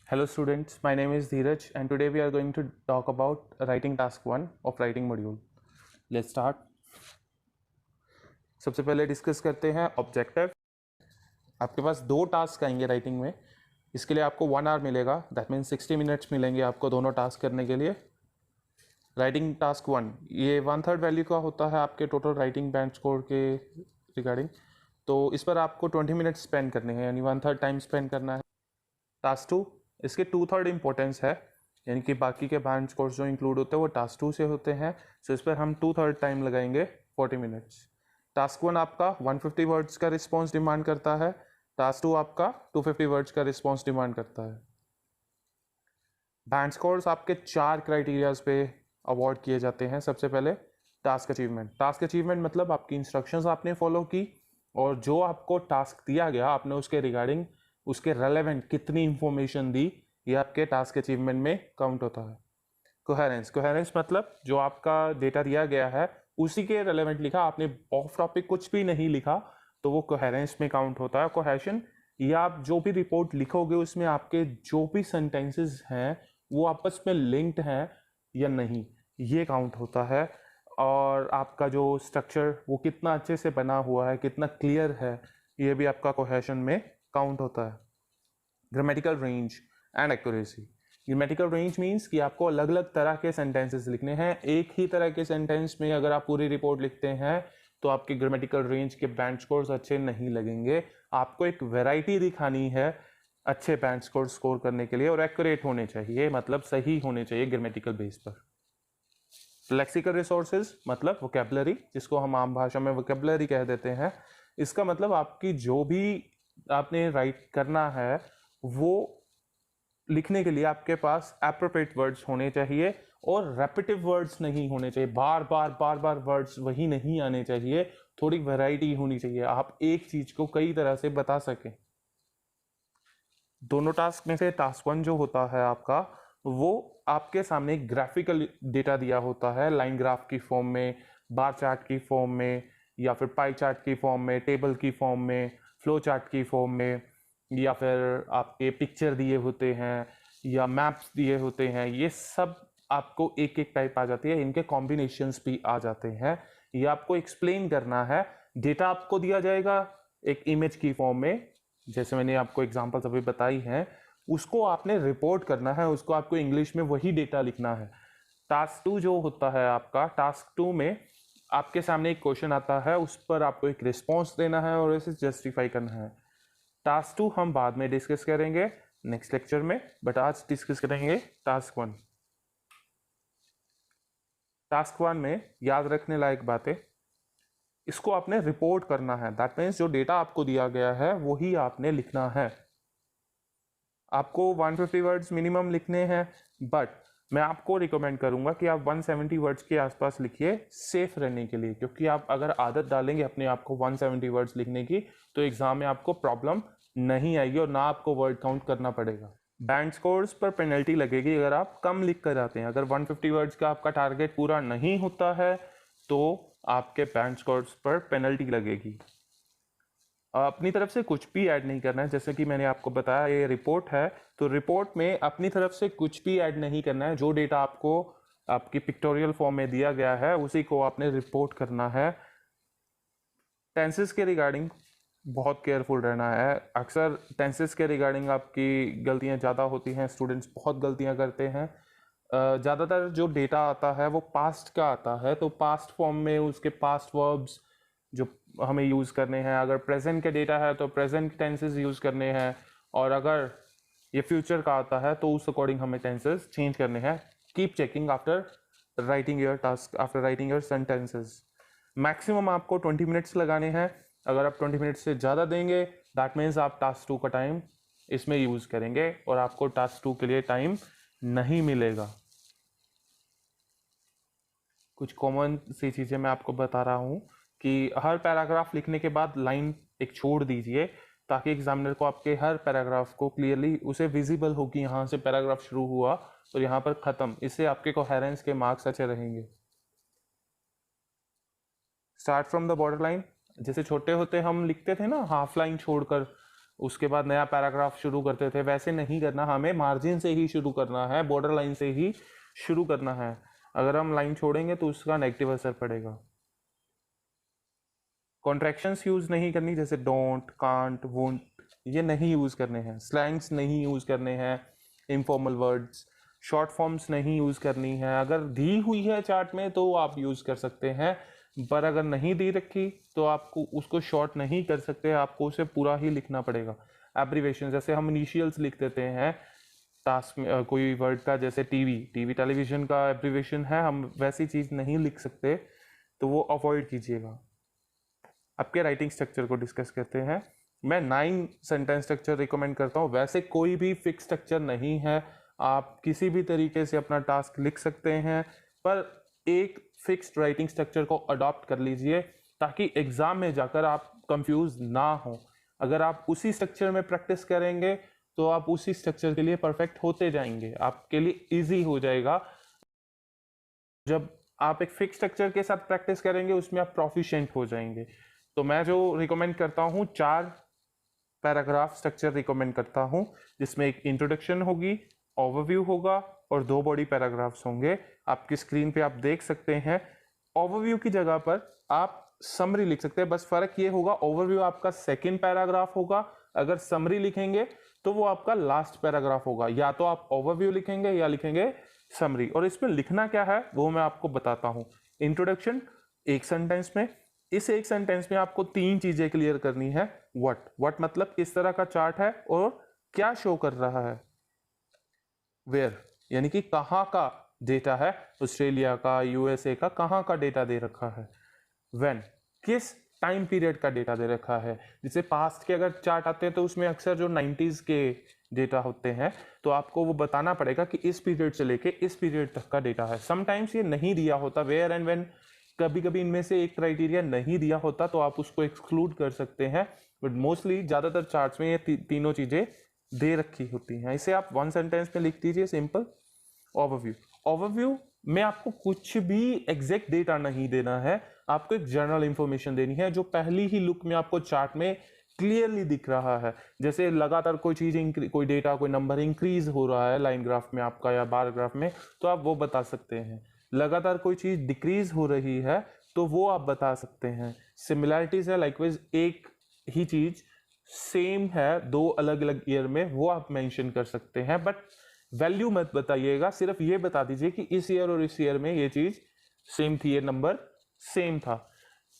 Hello students, my name is Dheeraj and today we are going to talk about writing task 1 of writing module. Let's start. सबसे पहले discuss करते हैं objective. आपके पास दो task आएंगे writing में. इसके लिए आपको 1 आवर मिलेगा, दैट मीन्स 60 मिनट्स मिलेंगे आपको दोनों टास्क करने के लिए. राइटिंग टास्क 1 ये 1/3 वैल्यू का होता है आपके टोटल राइटिंग बैंड स्कोर के रिगार्डिंग. तो इस पर आपको 20 मिनट्स स्पेंड करने हैं, यानी 1/3 टाइम स्पेंड करना है. टास्क 2 इसके 2/3 इंपॉर्टेंस है, यानी कि बाकी के बैंड स्कोर्स जो इंक्लूड होते हैं वो टास्क 2 से होते हैं. सो इस पर हम 2/3 टाइम लगाएंगे 40 मिनट्स. टास्क 1 आपका 150 वर्ड्स का रिस्पॉन्स डिमांड करता है. टास्क 2 आपका 250 वर्ड्स का रिस्पॉन्स डिमांड करता है. बैंड स्कोर्स आपके 4 क्राइटेरियाज पे अवार्ड किए जाते हैं. सबसे पहले टास्क अचीवमेंट. टास्क अचीवमेंट मतलब आपकी इंस्ट्रक्शंस आपने फॉलो की और जो आपको टास्क दिया गया आपने उसके रिगार्डिंग उसके रेलेवेंट कितनी इंफॉर्मेशन दी, ये आपके टास्क अचीवमेंट में काउंट होता है. कोहेरेंस. कोहेरेंस मतलब जो आपका डेटा दिया गया है उसी के रेलेवेंट लिखा, आपने ऑफ टॉपिक कुछ भी नहीं लिखा तो वो कोहेरेंस में काउंट होता है. कोहेशन, या आप जो भी रिपोर्ट लिखोगे उसमें आपके जो भी सेंटेंसेस हैं वो आपस में लिंक्ड हैं या नहीं, ये काउंट होता है. और आपका जो स्ट्रक्चर वो कितना अच्छे से बना हुआ है, कितना क्लियर है, ये भी आपका कोहेशन में काउंट होता है. Grammatical range and accuracy. Grammatical range means कि आपको अलग अलग तरह के सेंटेंसेस लिखने हैं. एक ही तरह के सेंटेंस में अगर आप पूरी रिपोर्ट लिखते हैं तो आपके ग्रामेटिकल रेंज के बैंड स्कोर्स अच्छे नहीं लगेंगे. आपको एक वैरायटी दिखानी है अच्छे बैंड स्कोर स्कोर करने के लिए, और एक्यूरेट होने चाहिए, मतलब सही होने चाहिए ग्रामेटिकल बेस पर. लेक्सिकल रिसोर्सेज मतलब वोकेबलरी, जिसको हम आम भाषा में वोकेबलरी कह देते हैं. इसका मतलब आपकी जो भी आपने राइट करना है वो लिखने के लिए आपके पास एप्रोप्रिएट वर्ड्स होने चाहिए और रेपिटिव वर्ड्स नहीं होने चाहिए. बार बार वर्ड्स वही नहीं आने चाहिए. थोड़ी वैरायटी होनी चाहिए, आप एक चीज को कई तरह से बता सकें. दोनों टास्क में से टास्क 1 जो होता है आपका, वो आपके सामने एक ग्राफिकल डेटा दिया होता है, लाइन ग्राफ की फॉर्म में, बार चार्ट की फॉर्म में, या फिर पाई चार्ट की फॉर्म में, टेबल की फॉर्म में, फ्लो चार्ट की फॉर्म में, या फिर आपके पिक्चर दिए होते हैं या मैप्स दिए होते हैं. ये सब आपको एक एक टाइप आ जाती है, इनके कॉम्बिनेशंस भी आ जाते हैं. ये आपको एक्सप्लेन करना है. डेटा आपको दिया जाएगा एक इमेज की फॉर्म में, जैसे मैंने आपको एग्जांपल्स अभी बताई हैं, उसको आपने रिपोर्ट करना है, उसको आपको इंग्लिश में वही डेटा लिखना है. टास्क 2 जो होता है आपका, टास्क 2 में आपके सामने एक क्वेश्चन आता है, उस पर आपको एक रिस्पॉन्स देना है और इसे जस्टिफाई करना है. टास्क 2 हम बाद में डिस्कस करेंगे नेक्स्ट लेक्चर में, बट आज डिस्कस करेंगे टास्क 1. टास्क 1 में याद रखने लायक बातें, इसको आपने रिपोर्ट करना है. दैट मीन्स जो डेटा आपको दिया गया है वही आपने लिखना है. आपको 150 वर्ड्स मिनिमम लिखने हैं, बट मैं आपको रिकमेंड करूंगा कि आप 170 वर्ड्स के आसपास लिखिए सेफ रहने के लिए, क्योंकि आप अगर आदत डालेंगे अपने आप को 170 वर्ड्स लिखने की तो एग्जाम में आपको प्रॉब्लम नहीं आएगी और ना आपको वर्ड काउंट करना पड़ेगा. बैंड स्कोर्स पर पेनल्टी लगेगी अगर आप कम लिख कर आते हैं. अगर 150 वर्ड्स का आपका टारगेट पूरा नहीं होता है तो आपके बैंड स्कोर्स पर पेनल्टी लगेगी. अपनी तरफ से कुछ भी ऐड नहीं करना है. जैसे कि मैंने आपको बताया ये रिपोर्ट है, तो रिपोर्ट में अपनी तरफ से कुछ भी ऐड नहीं करना है. जो डेटा आपको आपकी पिक्टोरियल फॉर्म में दिया गया है उसी को आपने रिपोर्ट करना है. टेंसेस के रिगार्डिंग बहुत केयरफुल रहना है. अक्सर टेंसेस के रिगार्डिंग आपकी गलतियां ज़्यादा होती हैं, स्टूडेंट्स बहुत गलतियां करते हैं. ज़्यादातर जो डेटा आता है वो पास्ट का आता है, तो पास्ट फॉर्म में उसके पास्ट वर्ब्स जो हमें यूज़ करने हैं. अगर प्रेजेंट के डेटा है तो प्रेजेंट टेंसेस यूज़ करने हैं, और अगर ये फ्यूचर का आता है तो उस अकॉर्डिंग हमें टेंसेस चेंज करने हैं. Keep checking after writing your task, after writing your sentences. Maximum आपको 20 मिनट्स लगाने हैं. अगर आप 20 मिनट्स से ज़्यादा देंगे दैट मीन्स आप टास्क 2 का टाइम इसमें यूज़ करेंगे और आपको टास्क 2 के लिए टाइम नहीं मिलेगा. कुछ कॉमन सी चीज़ें मैं आपको बता रहा हूँ कि हर पैराग्राफ लिखने के बाद लाइन एक छोड़ दीजिए, ताकि एग्जामिनर को आपके हर पैराग्राफ को क्लियरली उसे विजिबल हो कि यहाँ से पैराग्राफ शुरू हुआ और यहाँ पर ख़त्म. इससे आपके कोहेरेंस के मार्क्स अच्छे रहेंगे. Start from the border line. जैसे छोटे होते हम लिखते थे ना हाफ लाइन छोड़कर, उसके बाद नया पैराग्राफ शुरू करते थे, वैसे नहीं करना, हमें मार्जिन से ही शुरू करना है, बॉर्डर लाइन से ही शुरू करना है। अगर हम लाइन छोड़ेंगे तो उसका नेगेटिव असर पड़ेगा। कॉन्ट्रैक्शंस यूज नहीं करनी, जैसे डोंट, कांट, वोंट, ये नहीं यूज करने हैं। स्लैंग्स नहीं यूज करने हैं, इनफॉर्मल वर्ड्स, शॉर्ट फॉर्म्स नहीं यूज करनी है। अगर दी हुई है चार्ट में तो आप यूज कर सकते हैं, पर अगर नहीं दी रखी तो आपको उसको शॉर्ट नहीं कर सकते, आपको उसे पूरा ही लिखना पड़ेगा। एब्रीवेशन, जैसे हम इनिशियल्स लिख देते हैं टास्क में कोई वर्ड का, जैसे टीवी, टेलीविजन का एब्रीवेशन है, हम वैसी चीज नहीं लिख सकते, तो वो अवॉइड कीजिएगा। आपके राइटिंग स्ट्रक्चर को डिस्कस करते हैं। मैं 9 सेंटेंस स्ट्रक्चर रिकमेंड करता हूँ, वैसे कोई भी फिक्स स्ट्रक्चर नहीं है, आप किसी भी तरीके से अपना टास्क लिख सकते हैं, पर एक फिक्स्ड राइटिंग स्ट्रक्चर को अडॉप्ट कर लीजिए ताकि एग्जाम में जाकर आप कंफ्यूज ना हो। अगर आप उसी स्ट्रक्चर में प्रैक्टिस करेंगे तो आप उसी स्ट्रक्चर के लिए परफेक्ट होते जाएंगे, आपके लिए इजी हो जाएगा। जब आप एक फिक्स स्ट्रक्चर के साथ प्रैक्टिस करेंगे उसमें आप प्रोफिशिएंट हो जाएंगे। तो मैं जो रिकमेंड करता हूँ, 4 पैराग्राफ स्ट्रक्चर रिकमेंड करता हूँ, जिसमें एक इंट्रोडक्शन होगी, ओवरव्यू होगा और 2 बॉडी पैराग्राफ्स होंगे। आपकी स्क्रीन पे आप देख सकते हैं। ओवरव्यू की जगह पर आप समरी लिख सकते हैं, बस फर्क ये होगा ओवरव्यू आपका सेकंड पैराग्राफ होगा, अगर समरी लिखेंगे तो वो आपका लास्ट पैराग्राफ होगा। या तो आप ओवरव्यू लिखेंगे या लिखेंगे समरी। और इसमें लिखना क्या है वो मैं आपको बताता हूँ। इंट्रोडक्शन एक सेंटेंस में, इस एक सेंटेंस में आपको 3 चीजें क्लियर करनी है। व्हाट मतलब किस तरह का चार्ट है और क्या शो कर रहा है। वेयर यानी कि कहाँ का डेटा है, ऑस्ट्रेलिया का, यूएसए का, कहाँ का डेटा दे रखा है। व्हेन किस टाइम पीरियड का डेटा दे रखा है। जैसे पास्ट के अगर चार्ट आते हैं तो उसमें अक्सर जो 90s के डेटा होते हैं तो आपको वो बताना पड़ेगा कि इस पीरियड से लेके इस पीरियड तक का डेटा है। समटाइम्स ये नहीं दिया होता, वेयर एंड व्हेन, कभी कभी इनमें से एक क्राइटेरिया नहीं दिया होता तो आप उसको एक्सक्लूड कर सकते हैं, बट मोस्टली ज्यादातर चार्ट्स में ये तीनों चीजें दे रखी होती हैं। इसे आप 1 सेंटेंस में लिख दीजिए, सिंपल। ओवरव्यू, ओवरव्यू में आपको कुछ भी एग्जैक्ट डेटा नहीं देना है, आपको एक जनरल इंफॉर्मेशन देनी है जो पहली ही लुक में आपको चार्ट में क्लियरली दिख रहा है। जैसे लगातार कोई चीज, कोई डेटा, कोई नंबर इंक्रीज हो रहा है लाइन ग्राफ में आपका या बार ग्राफ में, तो आप वो बता सकते हैं। लगातार कोई चीज डिक्रीज हो रही है तो वो आप बता सकते हैं। सिमिलैरिटीज है, लाइकवाइज एक ही चीज सेम है 2 अलग अलग ईयर में, वो आप मेंशन कर सकते हैं, बट वैल्यू मत बताइएगा, सिर्फ ये बता दीजिए कि इस ईयर और इस ईयर में ये चीज सेम थी, ये नंबर सेम था।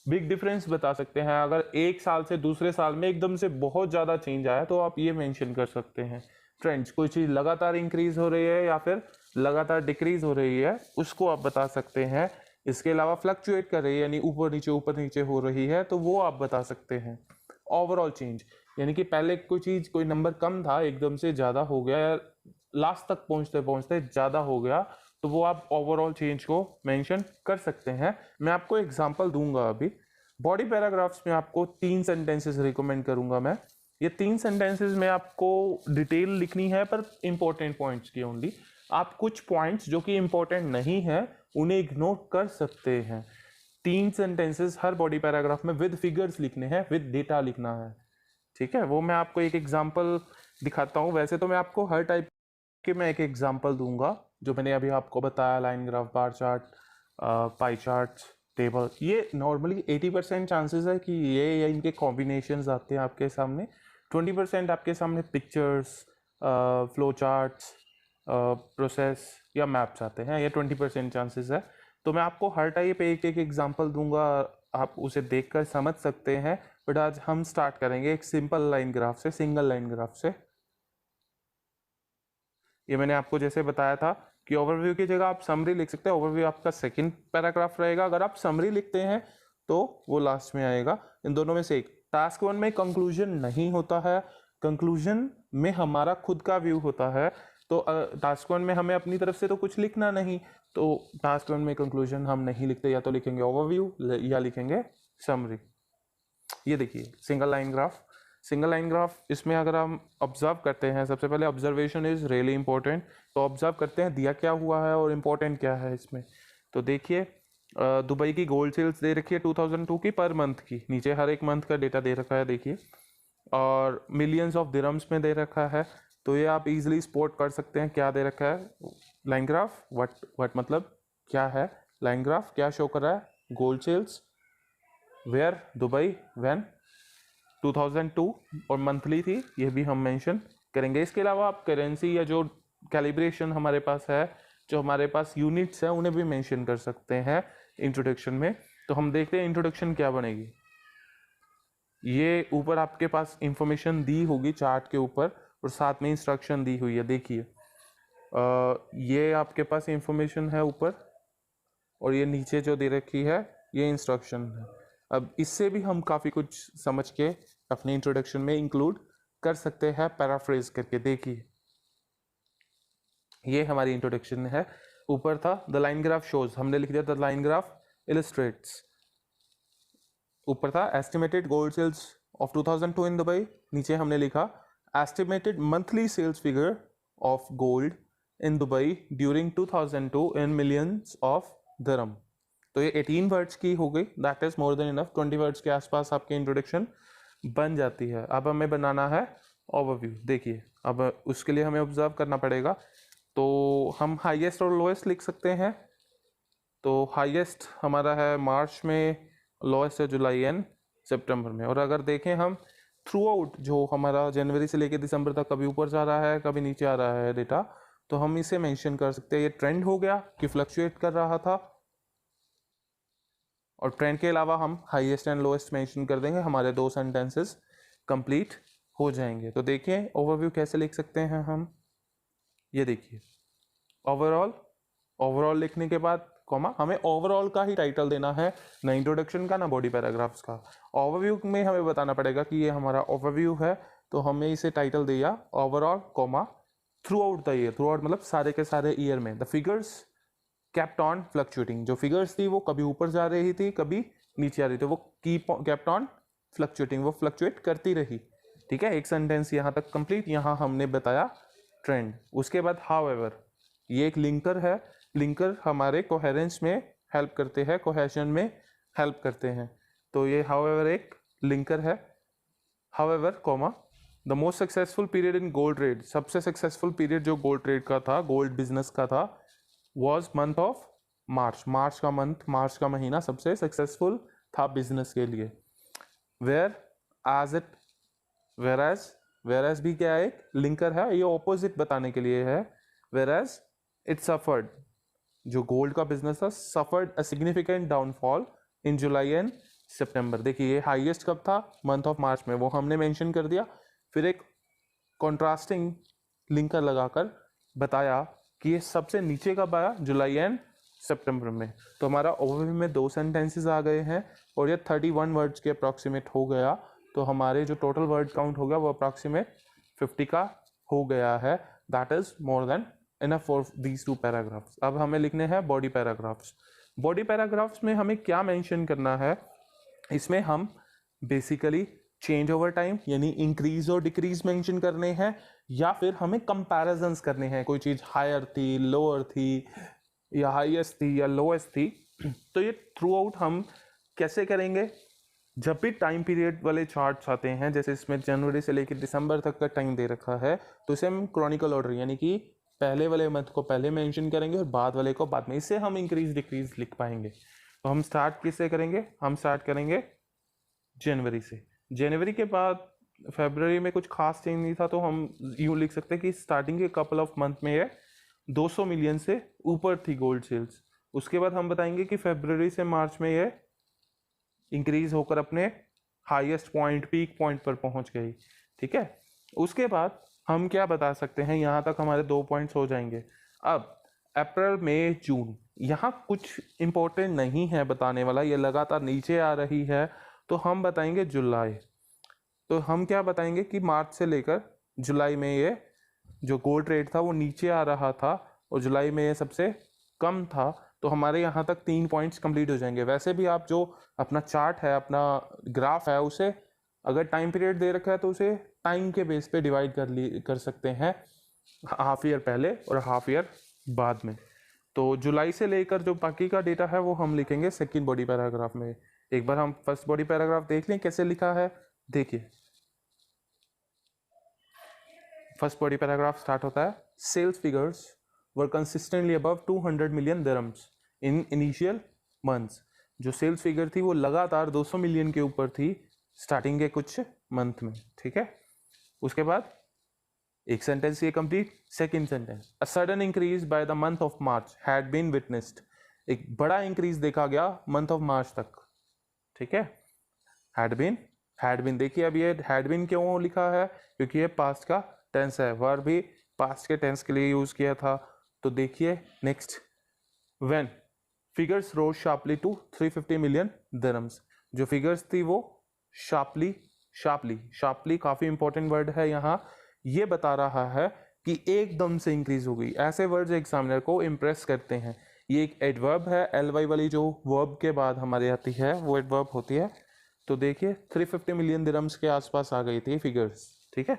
बिग डिफरेंस बता सकते हैं, अगर एक साल से दूसरे साल में एकदम से बहुत ज्यादा चेंज आया तो आप ये मेंशन कर सकते हैं। ट्रेंड्स, कोई चीज लगातार इंक्रीज हो रही है या फिर लगातार डिक्रीज हो रही है, उसको आप बता सकते हैं। इसके अलावा फ्लक्चुएट कर रही है यानी ऊपर नीचे हो रही है, तो वो आप बता सकते हैं। ओवरऑल चेंज यानी कि पहले कोई चीज, कोई नंबर कम था, एकदम से ज्यादा हो गया या लास्ट तक पहुंचते पहुंचते ज्यादा हो गया, तो वो आप ओवरऑल चेंज को मेंशन कर सकते हैं। मैं आपको एग्जांपल दूंगा अभी। बॉडी पैराग्राफ्स में आपको 3 सेंटेंसेस रिकमेंड करूंगा मैं। ये 3 सेंटेंसेस में आपको डिटेल लिखनी है पर इंपॉर्टेंट पॉइंट्स की ओनली। आप कुछ पॉइंट्स जो कि इंपॉर्टेंट नहीं है उन्हें इग्नोर कर सकते हैं। 3 सेंटेंसेस हर बॉडी पैराग्राफ में विद फिगर्स लिखने हैं, विद डेटा लिखना है, ठीक है। वो मैं आपको एक एग्जांपल दिखाता हूँ। वैसे तो मैं आपको हर टाइप के मैं एक एग्जांपल दूंगा, जो मैंने अभी आपको बताया, line graph, bar chart, pie chart, table. ये नॉर्मली 80% चांसेस है कि ये या इनके कॉम्बिनेशंस आते हैं आपके सामने। 20% आपके सामने पिक्चर्स, फ्लो चार्ट्स, प्रोसेस या मैप्स आते हैं। ये 20% चांसेस है। तो मैं आपको हर टाइप एक एग्जांपल दूंगा, आप उसे देखकर समझ सकते हैं। बट आज हम स्टार्ट करेंगे एक सिंपल लाइन ग्राफ से, सिंगल लाइन ग्राफ से। ये मैंने आपको जैसे बताया था कि ओवरव्यू की जगह आप समरी लिख सकते हैं। ओवरव्यू आपका सेकंड पैराग्राफ रहेगा। अगर आप समरी लिखते हैं तो वो लास्ट में आएगा। इन दोनों में से एक। टास्क 1 में कंक्लूजन नहीं होता है, कंक्लूजन में हमारा खुद का व्यू होता है। तो टास्क 1 में हमें अपनी तरफ से तो कुछ लिखना नहीं, तो टास्क 1 में कंक्लूजन हम नहीं लिखते, या तो लिखेंगे ओवरव्यू या लिखेंगे समरी। ये देखिए single line graph. Single line graph, इसमें अगर हम ऑब्जर्व करते हैं, सबसे पहले ऑब्जर्वेशन इज रियली इंपॉर्टेंट। तो ऑब्जर्व करते हैं दिया क्या हुआ है और इम्पोर्टेंट क्या है इसमें। तो देखिए दुबई की गोल्ड सेल्स दे रखी है 2002 की पर मंथ की, नीचे हर एक मंथ का डेटा दे रखा है। देखिए और मिलियंस ऑफ दिरम्स में दे रखा है। तो ये आप इजीली स्पॉट कर सकते हैं क्या दे रखा है। लाइन ग्राफ व्हाट मतलब क्या है, लाइन ग्राफ क्या शो कर रहा है, gold sales where Dubai when 2002 और मंथली थी, ये भी हम मेंशन करेंगे। इसके अलावा आप करेंसी या जो कैलिब्रेशन हमारे पास है, जो हमारे पास यूनिट्स है, उन्हें भी मेंशन कर सकते हैं इंट्रोडक्शन में। तो हम देखते हैं इंट्रोडक्शन क्या बनेगी। ये ऊपर आपके पास इंफॉर्मेशन दी होगी चार्ट के ऊपर और साथ में इंस्ट्रक्शन दी हुई है। देखिए ये आपके पास इंफॉर्मेशन है ऊपर और ये नीचे जो दे रखी है ये इंस्ट्रक्शन है। अब इससे भी हम काफ़ी कुछ समझ के अपने इंट्रोडक्शन में इंक्लूड कर सकते हैं पैराफ्रेज करके। देखिए ये हमारी इंट्रोडक्शन है। ऊपर था द लाइन ग्राफ शोज, हमने लिख दिया द लाइन ग्राफ इलस्ट्रेट्स। ऊपर था estimated gold sales of 2002 in Dubai, नीचे हमने लिखा estimated monthly sales figure of gold in Dubai during 2002 in millions of dirham. तो ये 18 वर्ड्स की हो गई, that is more than enough. 20 words के आसपास आपकी इंट्रोडक्शन बन जाती है। अब हमें बनाना है ओवरव्यू। देखिए अब उसके लिए हमें ऑब्जर्व करना पड़ेगा। तो हम हाईएस्ट और लोएस्ट लिख सकते हैं। तो हाईएस्ट हमारा है मार्च में, लोएस्ट है जुलाई एंड सितंबर में। और अगर देखें हम थ्रू आउट जो हमारा जनवरी से लेकर दिसंबर तक कभी ऊपर जा रहा है कभी नीचे आ रहा है डेटा, तो हम इसे मेंशन कर सकते हैं। ये ट्रेंड हो गया कि फ्लक्चुएट कर रहा था, और ट्रेंड के अलावा हम हाईएस्ट एंड लोएस्ट मेंशन कर देंगे, हमारे 2 सेंटेंसेस कंप्लीट हो जाएंगे। तो देखिए ओवरव्यू कैसे लिख सकते हैं हम। ये देखिए ओवरऑल लिखने के बाद कॉमा, हमें ओवरऑल का ही टाइटल देना है, ना इंट्रोडक्शन का ना बॉडी पैराग्राफ्स का। ओवरव्यू में हमें बताना पड़ेगा कि ये हमारा ओवरव्यू है, तो हमें इसे टाइटल दिया overall comma through out the year. Through out मतलब सारे के सारे ईयर में the figures kept on fluctuating, जो फिगर्स थी वो कभी ऊपर जा रही थी कभी नीचे आ रही थी, वो केप्ट ऑन फ्लक्चुएटिंग, वो फ्लक्चुएट करती रही। ठीक है, एक सेंटेंस यहाँ तक कंप्लीट। यहाँ हमने बताया ट्रेंड। उसके बाद हाउएवर, ये एक लिंकर है। लिंकर हमारे कोहेरेंस में हेल्प करते हैं, कोहेशन में हेल्प करते हैं। तो ये हाउएवर एक लिंकर है। However comma the most successful period in gold trade, सबसे सक्सेसफुल पीरियड जो गोल्ड ट्रेड का था, गोल्ड बिजनेस का था, वॉज मंथ ऑफ मार्च। मार्च का मंथ, मार्च का महीना सबसे सक्सेसफुल था बिजनेस के लिए। Whereas it, whereas भी क्या है, एक लिंकर है, ये ऑपोजिट बताने के लिए है। वेयर एज इट सफर्ड, जो गोल्ड का बिजनेस था, suffered a significant downfall in July and September. देखिए ये हाईएस्ट कब था, मंथ ऑफ मार्च में, वो हमने मेंशन कर दिया। फिर एक कॉन्ट्रास्टिंग लिंकर लगाकर बताया कि ये सबसे नीचे कब आया, जुलाई एंड सितंबर में। तो हमारा ओवरव्यू में 2 सेंटेंसेस आ गए हैं और ये 31 वर्ड्स के अप्रॉक्सीमेट हो गया। तो हमारे जो टोटल वर्ड काउंट हो गया वो अप्रॉक्सीमेट 50 का हो गया है। That is more than enough for these 2 paragraphs. अब हमें लिखने हैं बॉडी पैराग्राफ्स। बॉडी पैराग्राफ्स में हमें क्या मेंशन करना है, इसमें हम बेसिकली चेंज ओवर टाइम यानी इंक्रीज और डिक्रीज मेंशन करने हैं, या फिर हमें कंपैरिजंस करने हैं, कोई चीज़ हायर थी, लोअर थी, या हाईएस्ट थी या लोएस्ट थी। तो ये थ्रू आउट हम कैसे करेंगे, जब भी टाइम पीरियड वाले चार्ट्स आते हैं, जैसे इसमें जनवरी से लेकर दिसंबर तक का टाइम दे रखा है, तो इसे हम क्रॉनिकल ऑर्डर यानी कि पहले वाले मंथ को पहले मेंशन करेंगे और बाद वाले को बाद में। इससे हम इंक्रीज डिक्रीज लिख पाएंगे। तो हम स्टार्ट किससे करेंगे, हम स्टार्ट करेंगे जनवरी से। जनवरी के बाद फरवरी में कुछ खास चेंज नहीं था, तो हम यूँ लिख सकते हैं कि स्टार्टिंग के कपल ऑफ मंथ में ये 200 मिलियन से ऊपर थी गोल्ड सेल्स। उसके बाद हम बताएंगे कि फरवरी से मार्च में ये इंक्रीज होकर अपने हाईएस्ट पॉइंट, पीक पॉइंट पर पहुंच गई। ठीक है, उसके बाद हम क्या बता सकते हैं, यहाँ तक हमारे 2 पॉइंट्स हो जाएंगे। अब अप्रैल मई जून, यहाँ कुछ इंपॉर्टेंट नहीं है बताने वाला, ये लगातार नीचे आ रही है, तो हम बताएंगे जुलाई। तो हम क्या बताएंगे कि मार्च से लेकर जुलाई में ये जो गोल्ड रेट था वो नीचे आ रहा था और जुलाई में ये सबसे कम था। तो हमारे यहाँ तक 3 पॉइंट्स कंप्लीट हो जाएंगे। वैसे भी आप जो अपना चार्ट है, अपना ग्राफ है, उसे अगर टाइम पीरियड दे रखा है तो उसे टाइम के बेस पे डिवाइड कर सकते हैं, हाफ ईयर पहले और हाफ ईयर बाद में। तो जुलाई से लेकर जो बाकी का डेटा है वो हम लिखेंगे सेकंड बॉडी पैराग्राफ में। एक बार हम फर्स्ट बॉडी पैराग्राफ देख लें कैसे लिखा है। देखिए फर्स्ट बॉडी पैराग्राफ स्टार्ट होता है, sales figures were consistently above 200 million dirhams in initial months. जो सेल्स फिगर थी वो लगातार 200 मिलियन के ऊपर थी स्टार्टिंग के कुछ मंथ में, ठीक है। उसके बाद एक सेंटेंस ये complete. Second sentence, a sudden increase by the month of March had been witnessed. एक बड़ा इंक्रीज देखा गया मंथ ऑफ मार्च तक, ठीक है। हैड बीन देखिए, अब ये हैड बीन क्यों लिखा है, क्योंकि ये पास्ट का टेंस है, वर्ब भी पास्ट के टेंस के लिए यूज किया था। तो देखिए next, when figures rose sharply to 350 million dirhams. जो फिगर्स थी वो शार्पली काफी इंपॉर्टेंट वर्ड है यहाँ, ये बता रहा है कि एकदम से इंक्रीज हो गई। ऐसे वर्ड्स एग्जामिनर को इंप्रेस करते हैं। ये एक एडवर्ब है, एल वाली जो वर्ब के बाद हमारे आती है वो एडवर्ब होती है। तो देखिए 350 मिलियन दिरहम्स के आसपास आ गई थी फिगर्स, ठीक है।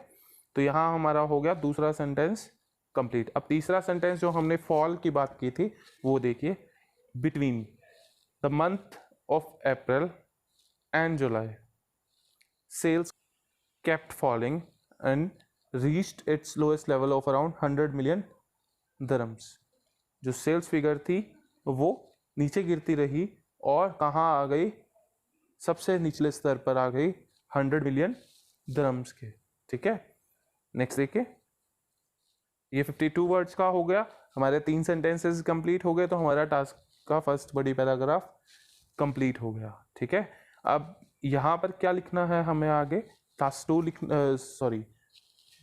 तो यहाँ हमारा हो गया दूसरा सेंटेंस कंप्लीट। अब तीसरा सेंटेंस जो हमने फॉल की बात की थी वो देखिए, between the month of April and July sales kept falling and reached its lowest level of around 100 million dirhams। जो सेल्स फिगर थी वो नीचे गिरती रही और कहाँ आ गई, सबसे निचले स्तर पर आ गई 100 मिलियन दिरहम्स के, ठीक है। नेक्स्ट देखिए, ये 52 वर्ड्स का हो गया, हमारे 3 सेंटेंसेस कंप्लीट हो गए। तो हमारा टास्क का फर्स्ट बड़ी पैराग्राफ कंप्लीट हो गया, ठीक है। अब यहाँ पर क्या लिखना है हमें आगे, टास्क 2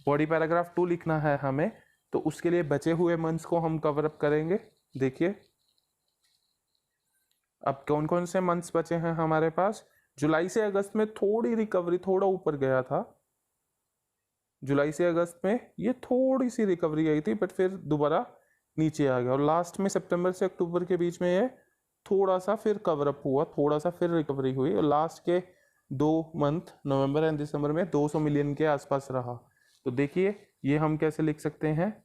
बॉडी पैराग्राफ 2 लिखना है हमें। तो उसके लिए बचे हुए मंथ्स को हम कवर अप करेंगे। देखिए अब कौन कौन से मंथ्स बचे हैं हमारे पास। जुलाई से अगस्त में थोड़ी रिकवरी, थोड़ा ऊपर गया था। जुलाई से अगस्त में ये थोड़ी सी रिकवरी आई थी, बट फिर दोबारा नीचे आ गया। और लास्ट में सितंबर से अक्टूबर के बीच में ये थोड़ा सा फिर कवर अप हुआ, थोड़ा सा फिर रिकवरी हुई, और लास्ट के 2 मंथ नवंबर एंड दिसंबर में 200 मिलियन के आसपास रहा। तो देखिए ये हम कैसे लिख सकते हैं,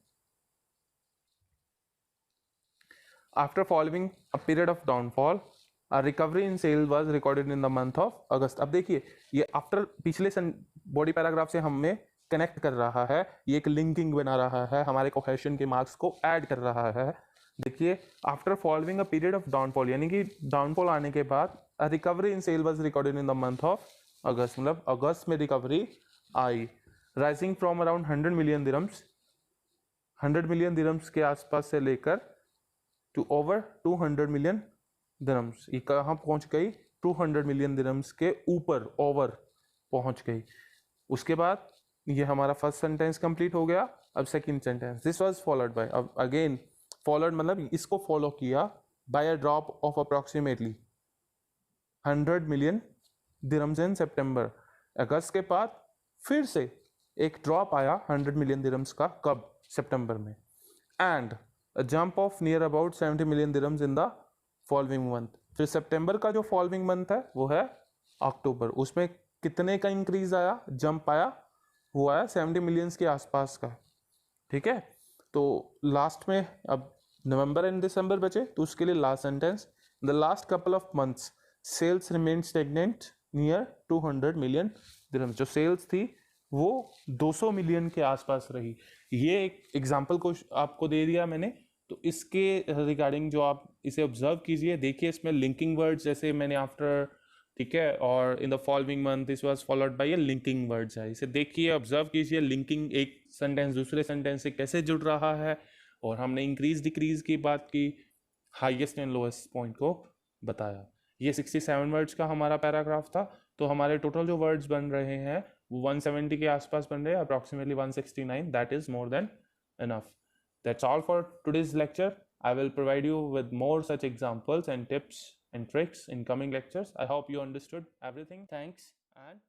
after following a period of downfall a recovery in sale was recorded in the month of August. अब देखिए ये आफ्टर पिछले बॉडी पैराग्राफ से हमें कनेक्ट कर रहा है, ये एक लिंकिंग बना रहा है, हमारे कोहेशन के मार्क्स को ऐड कर रहा है। देखिए after following a period of downfall, यानी कि डाउनफॉल आने के बाद a recovery in sale was recorded in the month of August, मतलब अगस्त में रिकवरी आई, rising from around 100 million dirhams, 100 million dirhams के आसपास से लेकर टू ओवर 200 मिलियन दिरहम्स। ये कहाँ पहुंच गई, 200 मिलियन दिरहम्स के ऊपर, ओवर पहुंच गई। उसके बाद ये हमारा फर्स्ट सेंटेंस कंप्लीट हो गया। अब second sentence, this was followed by, अब अगेन फॉलोड मतलब इसको फॉलो किया by a drop of approximately 100 million dirhams in September. अगस्त के बाद फिर से एक ड्रॉप आया 100 मिलियन दिरहम्स का, कब, सितंबर में। And a jump of near about 70 million dirhams in the following month. फिर सितंबर का जो फॉलोइंग मंथ है वो है अक्टूबर, उसमें कितने का इंक्रीज आया, जंप आया, वो आया 70 मिलियंस के आसपास का, ठीक है। तो लास्ट में अब नवंबर एंड दिसंबर बचे, तो उसके लिए last sentence, the last couple of months sales remain stagnant near 200 million dirhams. जो सेल्स थी वो 200 मिलियन के आसपास रही। ये एक एग्जांपल को आपको दे दिया मैंने, तो इसके रिगार्डिंग जो आप इसे ऑब्जर्व कीजिए, देखिए इसमें लिंकिंग वर्ड्स जैसे मैंने आफ्टर, ठीक है, और in the following month this was followed bye ये लिंकिंग वर्ड्स है। इसे देखिए, ऑब्जर्व कीजिए, लिंकिंग एक सेंटेंस दूसरे सेंटेंस से कैसे जुड़ रहा है। और हमने इंक्रीज डिक्रीज की बात की, हाईएस्ट एंड लोएस्ट पॉइंट को बताया। ये 67 वर्ड्स का हमारा पैराग्राफ था। तो हमारे टोटल जो वर्ड्स बन रहे हैं वो 170 के आसपास बन रहे हैं, approximately 169, that is more then enough. That's all for today's lecture. I will provide you with more such examples and tips and tricks in coming lectures. I hope you understood everything. Thanks and